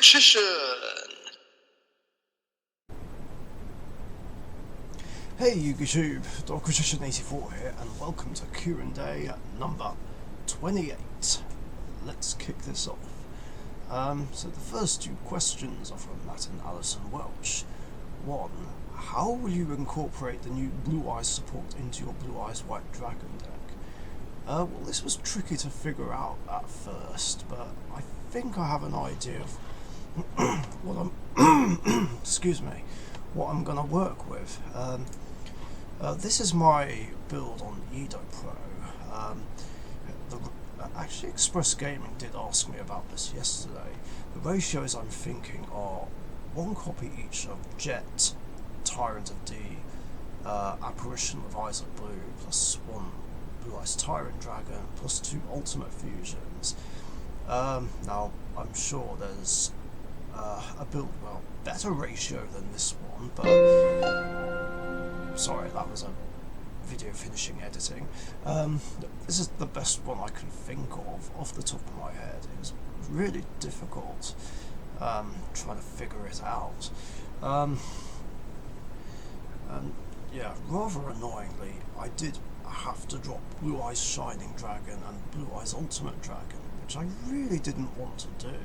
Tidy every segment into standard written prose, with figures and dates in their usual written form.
Richician. Hey YouTube, Richician 84 here, and welcome to Q&A number 28. Let's kick this off. So the first two questions are from Matt and Alison Welch. 1. How will you incorporate the new Blue Eyes support into your Blue Eyes White Dragon deck? Well, this was tricky to figure out at first, but I think I have an idea of what I'm excuse me, what I'm gonna work with. This is my build on Edo Pro. Actually, Express Gaming did ask me about this yesterday. The ratios I'm thinking are 1 copy each of Jet, Tyrant of D, Apparition of Isaac Blue, plus 1 Blue Eyes Tyrant Dragon, plus 2 Ultimate Fusions. Now, I'm sure there's a build, well, better ratio than this one, but sorry, that was a video finishing editing. This is the best one I can think of off the top of my head. It was really difficult trying to figure it out. And yeah, rather annoyingly, I did have to drop Blue Eyes Shining Dragon and Blue Eyes Ultimate Dragon, which I really didn't want to do,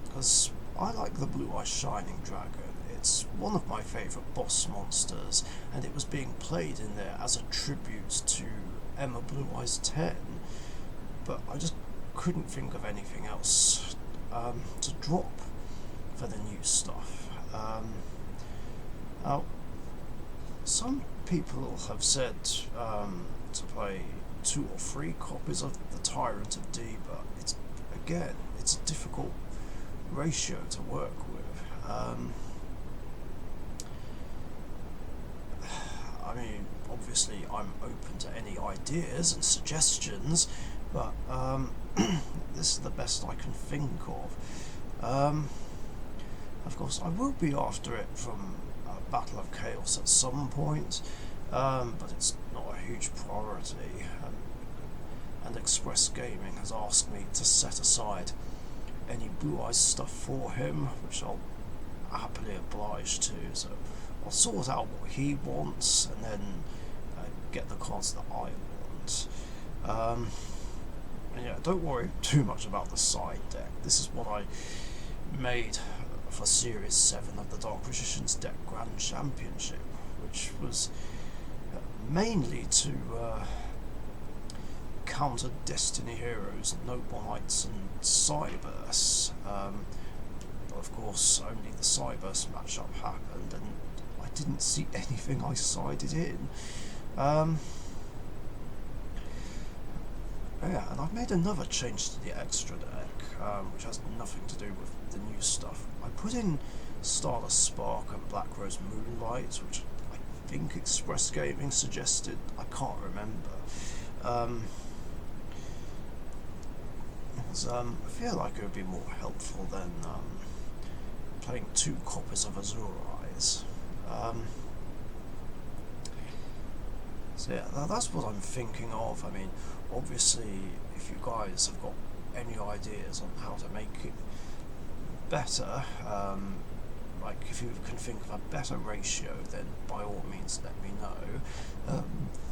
because I like the Blue Eyes Shining Dragon. It's one of my favourite boss monsters, and it was being played in there as a tribute to Emma Blue Eyes 10, but I just couldn't think of anything else to drop for the new stuff. Now, some people have said to play 2 or 3 copies of the Tyrant of D, but it's a difficult ratio to work with. I mean, obviously I'm open to any ideas and suggestions, but this is the best I can think of. Of course, I will be after it from Battle of Chaos at some point, but it's not a huge priority, and Express Gaming has asked me to set aside any Blue Eyes stuff for him, which I'll happily oblige to, so I'll sort out what he wants and then get the cards that I want. And yeah, don't worry too much about the side deck. This is what I made for Series 7 of the Dark Richician's Deck Grand Championship, which was mainly to counter Destiny Heroes, Noble Knights and Cybursts. But of course, only the Cyburst matchup happened, and I didn't see anything I sided in. Yeah, and I've made another change to the extra deck, which has nothing to do with the new stuff. I put in Stardust Spark and Black Rose Moonlight, which I think Express Gaming suggested. I can't remember. I feel like it would be more helpful than playing 2 copies of Azure Eyes. So yeah, that's what I'm thinking of. I mean, obviously, if you guys have got any ideas on how to make it better, like if you can think of a better ratio, then by all means let me know.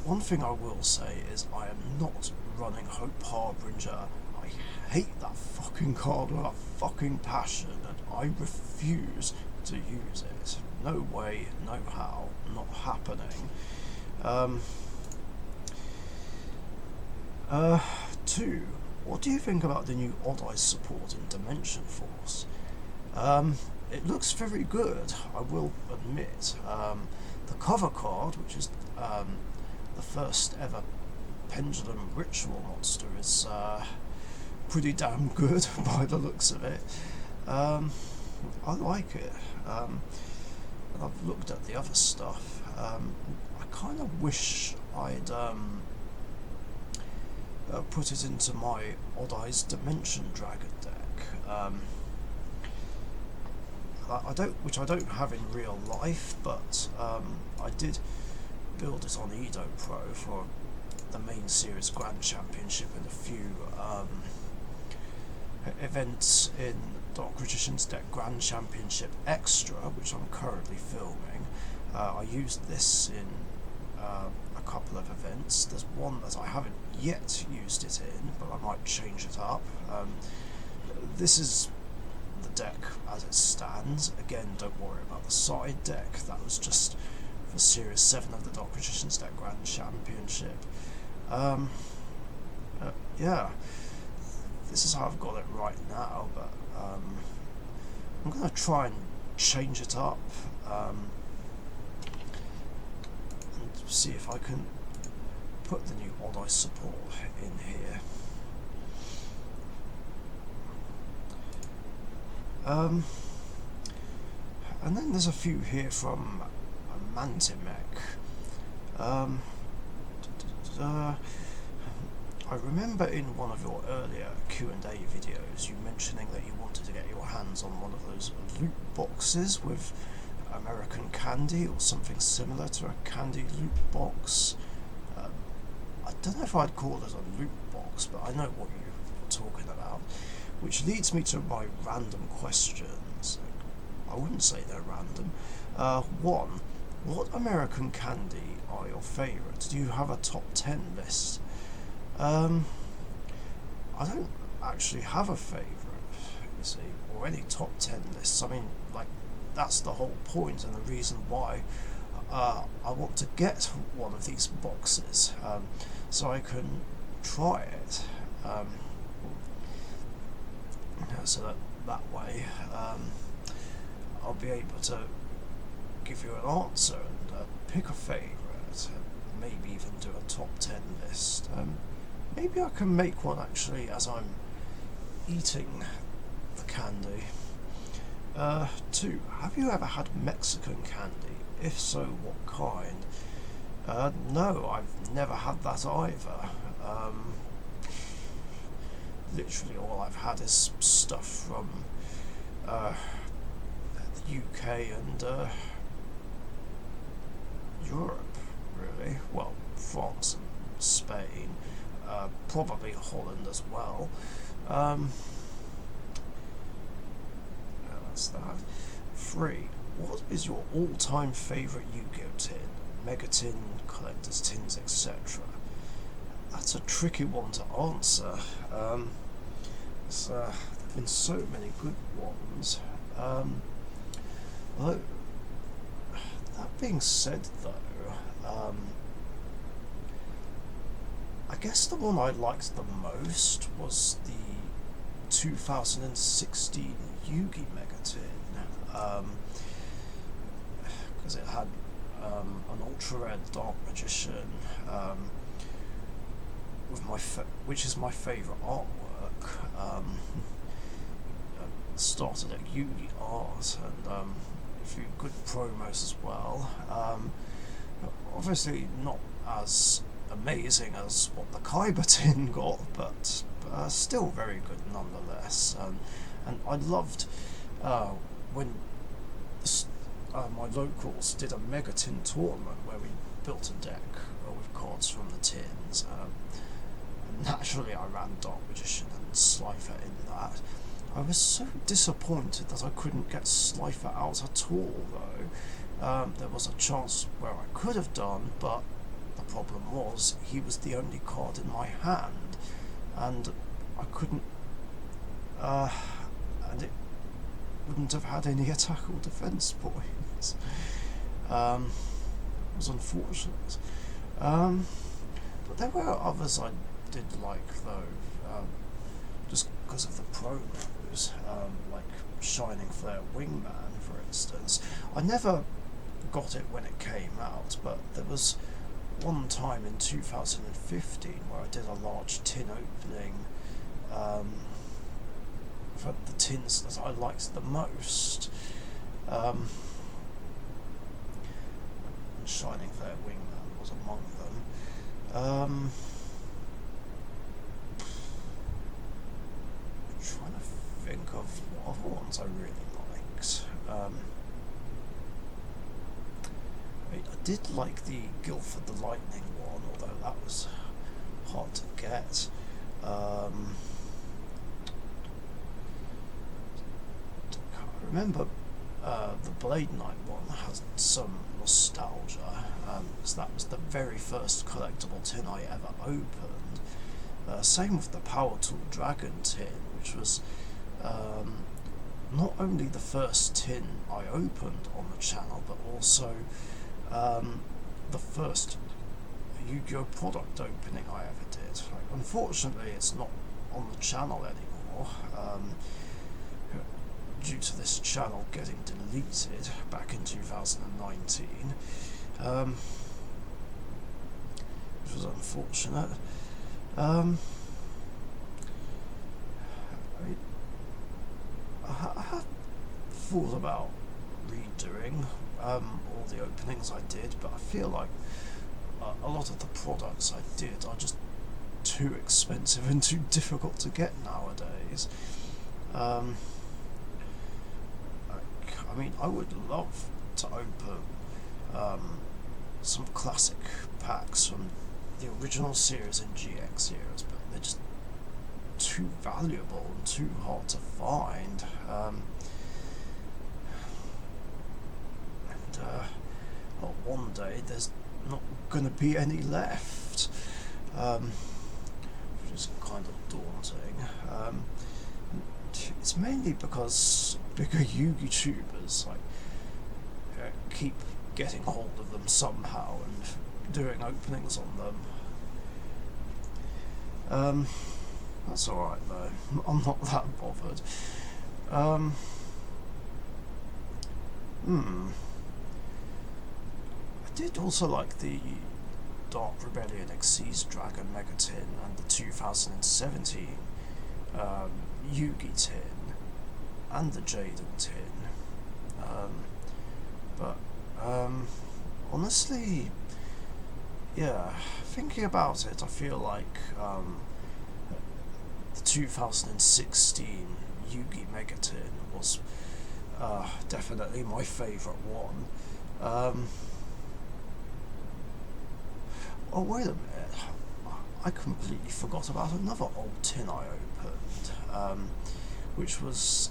One thing I will say is I am not running Hope Harbinger. I hate that fucking card with a fucking passion, and I refuse to use it. No way, no how, not happening. 2. What do you think about the new Odd Eyes support in Dimension Force? It looks very good, I will admit. The cover card, which is the first ever Pendulum Ritual monster, is pretty damn good by the looks of it. I like it. And I've looked at the other stuff. I kind of wish I'd put it into my Odd Eyes Dimension Dragon deck. Which I don't have in real life, but I did build it on Edo Pro for the main series Grand Championship and a few events in Dark Richician's Deck Grand Championship Extra, which I'm currently filming. I used this in a couple of events. There's one that I haven't yet used it in, but I might change it up. This is the deck as it stands. Again, don't worry about the side deck. That was just for Series 7 of the Dark Richician's Deck Grand Championship. Yeah, this is how I've got it right now, but I'm going to try and change it up and see if I can put the new Odd Eye support in here. And then there's a few here from Mantimech. I remember in one of your earlier Q&A videos you mentioning that you wanted to get your hands on one of those loot boxes with American candy or something similar to a candy loot box. I don't know if I'd call it a loot box, but I know what you're talking about. Which leads me to my random questions. I wouldn't say they're random. One, what American candy are your favourites? Do you have a top 10 list? I don't actually have a favourite, you see, or any top 10 lists. I mean, like, that's the whole point and the reason why I want to get one of these boxes, so I can try it. So that way I'll be able to give you an answer and pick a favourite, and maybe even do a top 10 list. Maybe I can make one actually as I'm eating the candy. 2. Have you ever had Mexican candy? If so, what kind? No, I've never had that either. Literally all I've had is stuff from the UK and Europe, really. Well, France and Spain, probably Holland as well. That's that. 3. What is your all-time favourite Yu-Gi-Oh tin? Mega tin, collector's tins, etc. That's a tricky one to answer. There've been so many good ones. Although, that being said though, I guess the one I liked the most was the 2016 Yugi Megatin, because it had an ultra rare Dark Magician, with which is my favourite artwork. Started at Yugi Art and a few good promos as well. Obviously not as amazing as what the Kaiba tin got, but still very good nonetheless. And I loved when my locals did a Mega Tin tournament where we built a deck with cards from the tins. Naturally I ran Dark Magician and Slifer in that. I was so disappointed that I couldn't get Slifer out at all though. There was a chance where I could have done, but the problem was he was the only card in my hand and I couldn't, and it wouldn't have had any attack or defense points. It was unfortunate. But there were others I did like though, just because of the promos, like Shining Flare Wingman for instance. I never got it when it came out, but there was one time in 2015 where I did a large tin opening for the tins that I liked the most. And Shining Flare Wingman was among them. Trying to think of what other ones I really liked. I did like the Guildford the Lightning one, although that was hard to get. I remember the Blade Knight one has some nostalgia, because that was the very first collectible tin I ever opened. Same with the Power Tool Dragon tin, which was not only the first tin I opened on the channel, but also the first Yu-Gi-Oh product opening I ever did. Like, unfortunately, it's not on the channel anymore, due to this channel getting deleted back in 2019, which was unfortunate. I have thought about redoing all the openings I did, but I feel like a lot of the products I did are just too expensive and too difficult to get nowadays. I mean, I would love to open some classic packs from the original series and GX series, but they're just too valuable and too hard to find. One day there's not going to be any left, which is kind of daunting. It's mainly because bigger Yu-Gi tubers keep getting hold of them somehow and doing openings on them. That's alright though, I'm not that bothered. I did also like the Dark Rebellion Xyz Dragon Megatin and the 2017 Yugi tin and the Jaden tin, but honestly, yeah, thinking about it, I feel like the 2016 Yugi Megatin was definitely my favourite one. Oh, wait a minute, I completely forgot about another old tin I opened, which was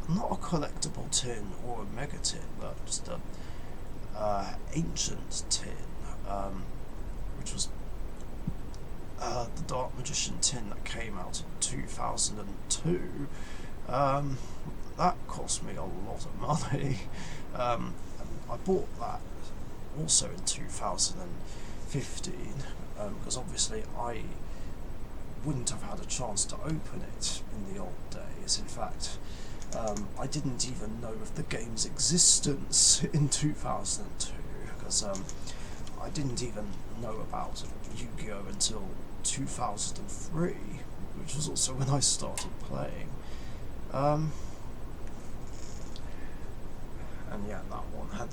not a collectible tin or a mega tin, but just a ancient tin, which was the Dark Magician tin that came out in 2002. That cost me a lot of money. I bought that also in 2015, because obviously I wouldn't have had a chance to open it in the old days. In fact, I didn't even know of the game's existence in 2002, because I didn't even know about Yu-Gi-Oh! Until 2003, which was also when I started playing. And yeah, that one had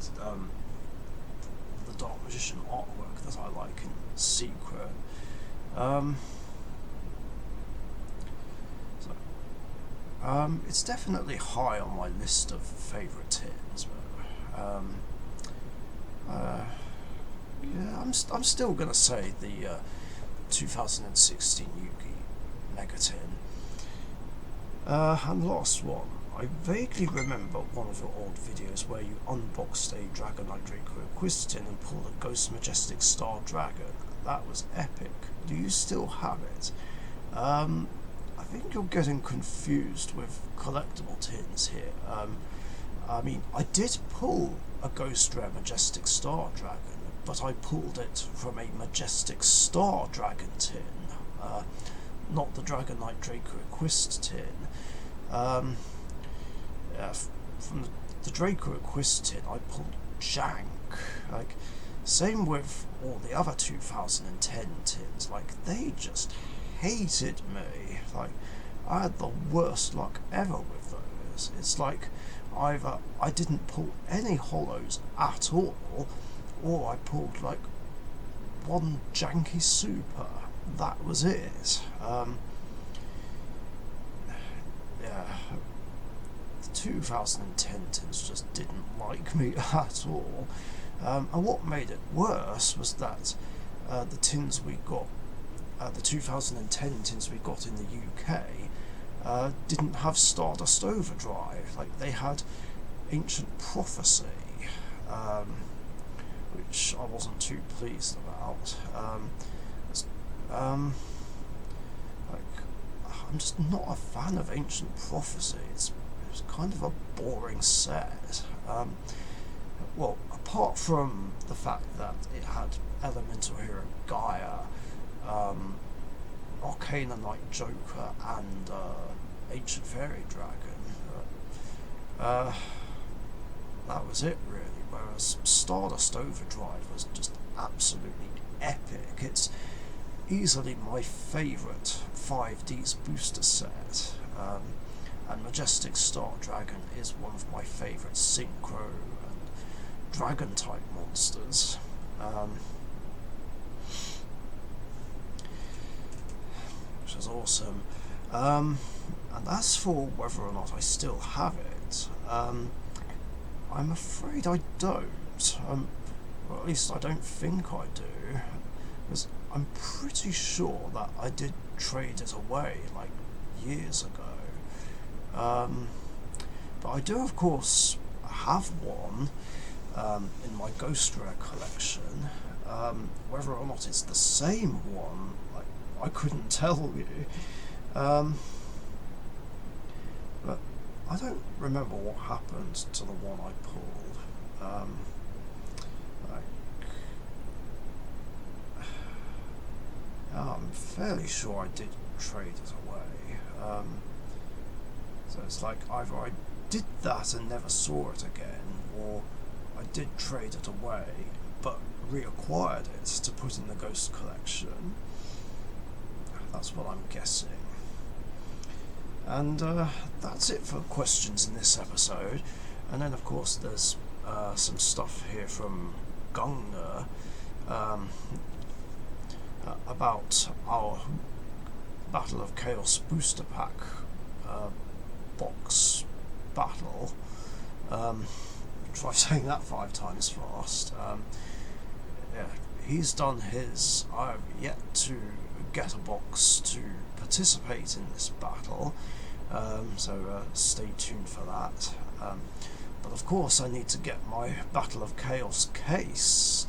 the Dark Magician artwork that I like in secret. It's definitely high on my list of favourite tins, but yeah, I'm still gonna say the 2016 Yugi Megatin. And last one, I vaguely remember one of your old videos where you unboxed a Dragonite Draco Equistin and pulled a Ghost Majestic Star Dragon. That was epic. Do you still have it? I think you're getting confused with collectible tins here. I mean, I did pull a Ghost Rare Majestic Star Dragon, but I pulled it from a Majestic Star Dragon tin, not the Dragonite Draco Equist tin. From the Draco Equist tin, I pulled Jank. Like, same with all the other 2010 tins. Like, they just hated me. Like, I had the worst luck ever with those. It's like either I didn't pull any hollows at all, or I pulled like one janky super. That was it. Yeah, the 2010 tins just didn't like me at all. And what made it worse was that the tins we got, the 2010 tins we got in the UK, didn't have Stardust Overdrive. Like, they had Ancient Prophecy, which I wasn't too pleased about. Like, I'm just not a fan of Ancient Prophecy. It's kind of a boring set. Well, apart from the fact that it had Elemental Hero Gaia, Arcana Knight Joker, and Ancient Fairy Dragon. That was it, really. Whereas Stardust Overdrive was just absolutely epic. It's easily my favourite 5D's booster set. And Majestic Star Dragon is one of my favourite Synchro and Dragon type monsters. Which is awesome. And as for whether or not I still have it, I'm afraid I don't. Or at least I don't think I do. Because I'm pretty sure that I did trade it away like years ago. But I do, of course, have one in my Ghost Rare collection. Whether or not it's the same one, like, I couldn't tell you. But I don't remember what happened to the one I pulled. I'm fairly sure I did trade it away. So it's like either I did that and never saw it again, or I did trade it away but reacquired it to put in the Ghost collection. That's what I'm guessing. And that's it for questions in this episode. And then, of course, there's some stuff here from Gungnir about our Battle of Chaos booster pack box battle. Try saying that 5 times fast. Yeah, he's done his. I've yet to get a box to participate in this battle, so stay tuned for that. But of course I need to get my Battle of Chaos case.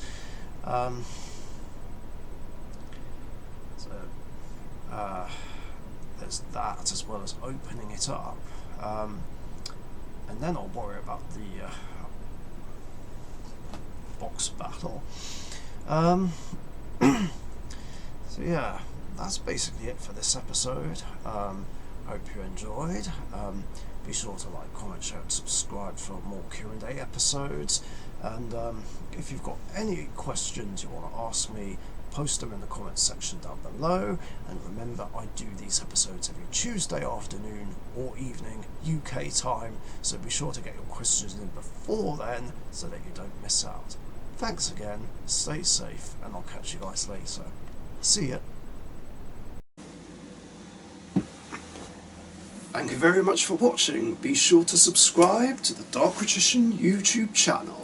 There's that, as well as opening it up, and then I'll worry about the box battle. So yeah, that's basically it for this episode. Hope you enjoyed. Be sure to like, comment, share and subscribe for more Q&A episodes, and if you've got any questions you want to ask me, post them in the comments section down below. And remember, I do these episodes every Tuesday afternoon or evening UK time, so be sure to get your questions in before then so that you don't miss out. Thanks again, stay safe, and I'll catch you guys later. See ya. Thank you very much for watching. Be sure to subscribe to the Richician YouTube channel.